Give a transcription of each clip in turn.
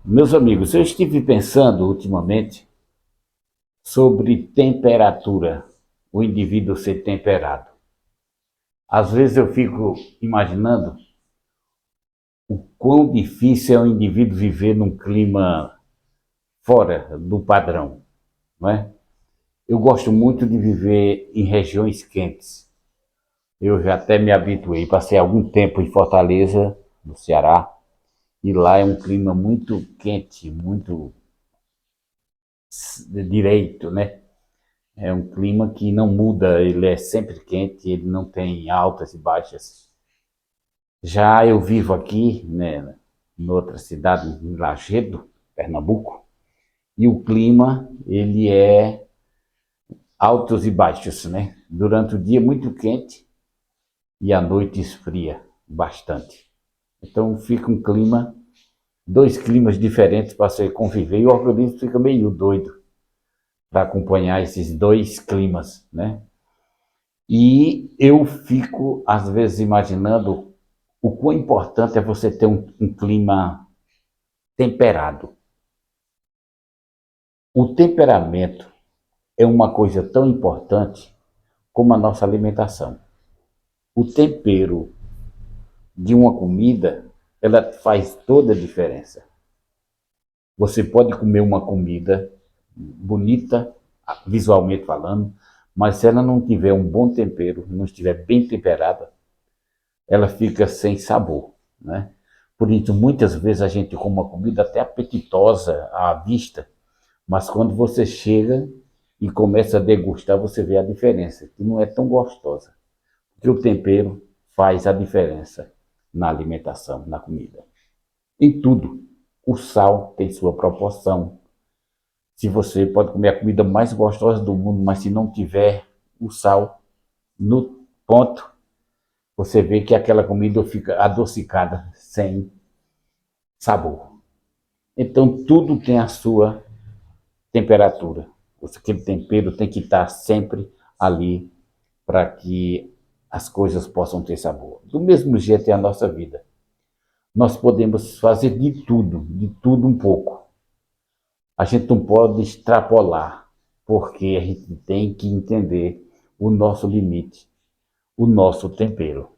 Meus amigos, eu estive pensando ultimamente sobre temperatura, o indivíduo ser temperado. Às vezes eu fico imaginando o quão difícil é o indivíduo viver num clima fora do padrão, não é? Eu gosto muito de viver em regiões quentes. Eu já até me habituei, passei algum tempo em Fortaleza, no Ceará, e lá é um clima muito quente, muito direito, né? É um clima que não muda, ele é sempre quente, ele não tem altas e baixas. Já eu vivo aqui, né, em outra cidade, em Lagedo, Pernambuco, e o clima, ele é altos e baixos, né? Durante o dia muito quente e à noite esfria bastante. Então fica um clima, dois climas diferentes para você conviver e o organismo fica meio doido para acompanhar esses dois climas, né? E eu fico, às vezes, imaginando o quão importante é você ter um clima temperado. O temperamento é uma coisa tão importante como a nossa alimentação. O tempero de uma comida, ela faz toda a diferença. Você pode comer uma comida bonita, visualmente falando, mas se ela não tiver um bom tempero, não estiver bem temperada, ela fica sem sabor, né? Por isso, muitas vezes a gente come uma comida até apetitosa à vista, mas quando você chega e começa a degustar, você vê a diferença, que não é tão gostosa. Porque o tempero faz a diferença na alimentação, na comida. Em tudo. O sal tem sua proporção. Se você pode comer a comida mais gostosa do mundo, mas se não tiver o sal no ponto, você vê que aquela comida fica adocicada, sem sabor. Então, tudo tem a sua temperatura. Aquele tempero tem que estar sempre ali para que as coisas possam ter sabor. Do mesmo jeito é a nossa vida. Nós podemos fazer de tudo um pouco. A gente não pode extrapolar, porque a gente tem que entender o nosso limite, o nosso tempero.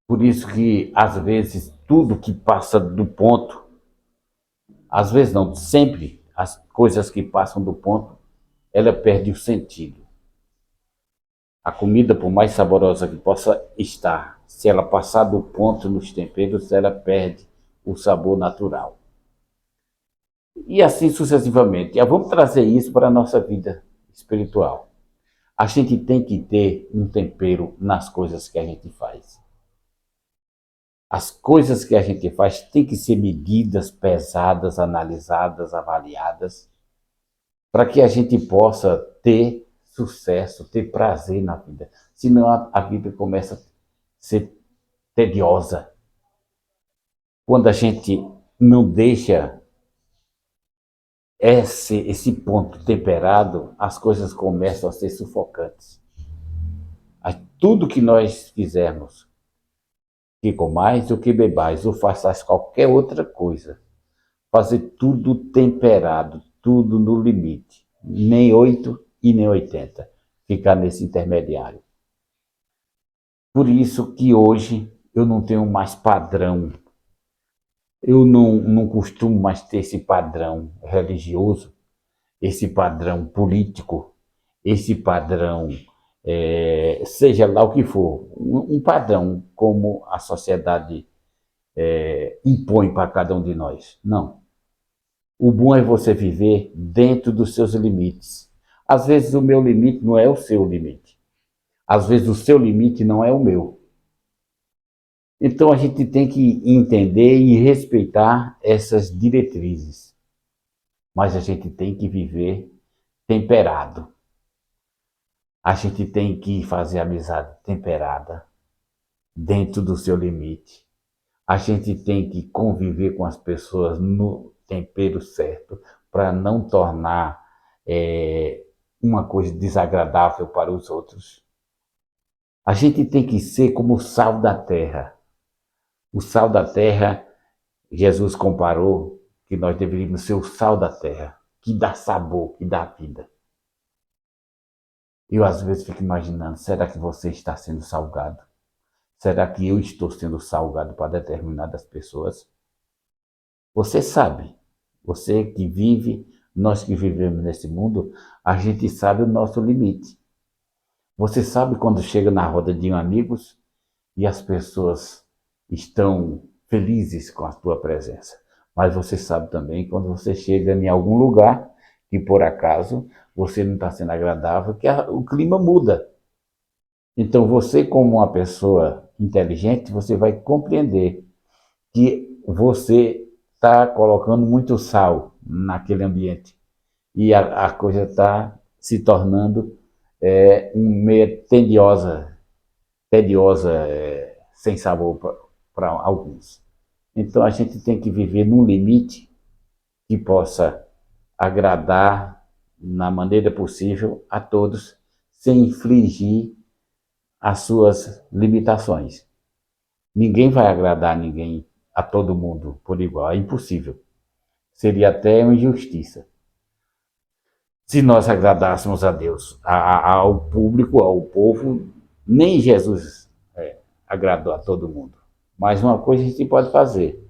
Por isso que, às vezes, tudo que passa do ponto, às vezes não, sempre as coisas que passam do ponto, ela perde o sentido. A comida, por mais saborosa que possa estar, se ela passar do ponto nos temperos, ela perde o sabor natural. E assim sucessivamente. E vamos trazer isso para a nossa vida espiritual. A gente tem que ter um tempero nas coisas que a gente faz. As coisas que a gente faz têm que ser medidas, pesadas, analisadas, avaliadas, para que a gente possa ter sucesso, ter prazer na vida. Senão a vida começa a ser tediosa. Quando a gente não deixa esse ponto temperado, as coisas começam a ser sufocantes. Tudo que nós fizermos, que comais ou que bebais, ou façais qualquer outra coisa, fazer tudo temperado, tudo no limite. Nem 8 e nem 80. Ficar nesse intermediário. Por isso que hoje eu não tenho mais padrão. Eu não costumo mais ter esse padrão religioso, esse padrão político, esse padrão, seja lá o que for, um padrão como a sociedade impõe para cada um de nós. Não. O bom é você viver dentro dos seus limites. Às vezes o meu limite não é o seu limite. Às vezes o seu limite não é o meu. Então a gente tem que entender e respeitar essas diretrizes. Mas a gente tem que viver temperado. A gente tem que fazer amizade temperada, dentro do seu limite. A gente tem que conviver com as pessoas no tempero certo, para não tornar uma coisa desagradável para os outros. A gente tem que ser como o sal da terra. O sal da terra, Jesus comparou que nós deveríamos ser o sal da terra, que dá sabor, que dá vida. Eu às vezes fico imaginando, será que você está sendo salgado? Será que eu estou sendo salgado para determinadas pessoas? Você sabe, você que vive, nós que vivemos nesse mundo, a gente sabe o nosso limite. Você sabe quando chega na roda de amigos e as pessoas estão felizes com a tua presença. Mas você sabe também quando você chega em algum lugar que por acaso você não está sendo agradável, que o clima muda. Então você, como uma pessoa inteligente, você vai compreender que você está colocando muito sal naquele ambiente e a coisa está se tornando meio tediosa, sem sabor para alguns. Então a gente tem que viver num limite que possa agradar na maneira possível a todos, sem infligir as suas limitações. Ninguém vai agradar ninguém, a todo mundo por igual, é impossível. Seria até uma injustiça. Se nós agradássemos a Deus, ao público, ao povo, nem Jesus agradou a todo mundo. Mas uma coisa a gente pode fazer,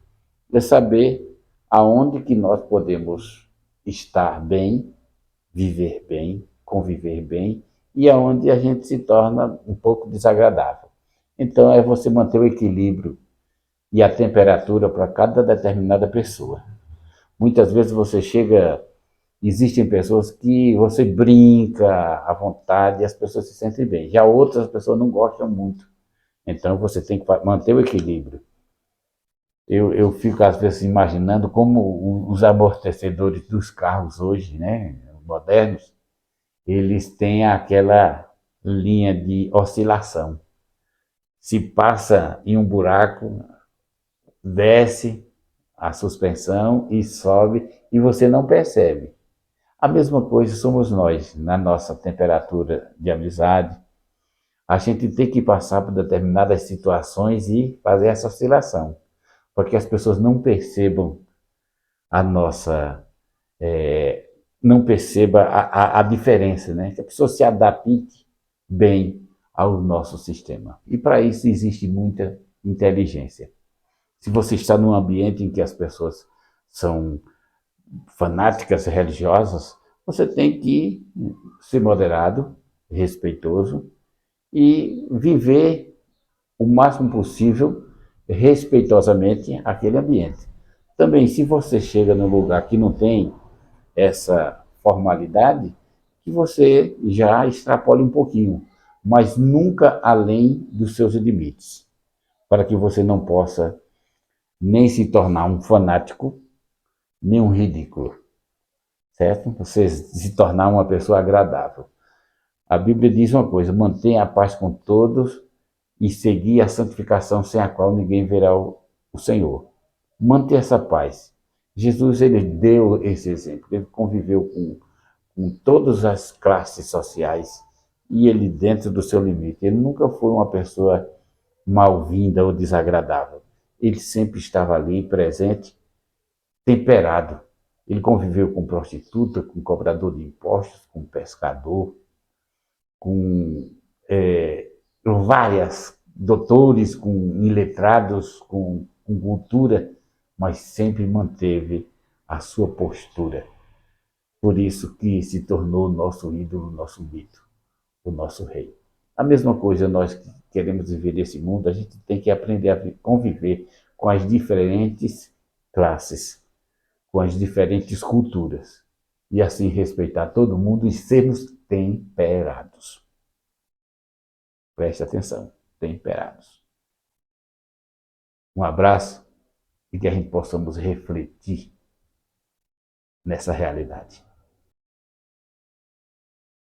é saber aonde que nós podemos estar bem, viver bem, conviver bem, e aonde a gente se torna um pouco desagradável. Então é você manter o equilíbrio e a temperatura para cada determinada pessoa. Muitas vezes você chega, existem pessoas que você brinca à vontade e as pessoas se sentem bem. Já outras pessoas não gostam muito. Então você tem que manter o equilíbrio. Eu fico às vezes imaginando como os amortecedores dos carros hoje, né, modernos, eles têm aquela linha de oscilação. Se passa em um buraco, desce a suspensão e sobe e você não percebe. A mesma coisa somos nós, na nossa temperatura de amizade. A gente tem que passar por determinadas situações e fazer essa oscilação, para que as pessoas não percebam a nossa, não perceba a diferença, né? Que a pessoa se adapte bem ao nosso sistema. E para isso existe muita inteligência. Se você está num ambiente em que as pessoas são fanáticas religiosas, você tem que ser moderado, respeitoso e viver o máximo possível respeitosamente aquele ambiente. Também, se você chega num lugar que não tem essa formalidade, que você já extrapole um pouquinho, mas nunca além dos seus limites, para que você não possa nem se tornar um fanático, nem um ridículo, certo? Você se tornar uma pessoa agradável. A Bíblia diz uma coisa: mantenha a paz com todos e seguir a santificação, sem a qual ninguém verá o Senhor. Manter essa paz. Jesus, ele deu esse exemplo. Ele conviveu com todas as classes sociais e ele dentro do seu limite. Ele nunca foi uma pessoa mal-vinda ou desagradável. Ele sempre estava ali, presente, temperado. Ele conviveu com prostituta, com cobrador de impostos, com pescador, com várias doutores, com iletrados, com cultura, mas sempre manteve a sua postura. Por isso que se tornou nosso ídolo, nosso mito, o nosso rei. A mesma coisa, nós que queremos viver nesse mundo, a gente tem que aprender a conviver com as diferentes classes, com as diferentes culturas, e assim respeitar todo mundo e sermos temperados. Preste atenção, temperados. Um abraço e que a gente possamos refletir nessa realidade.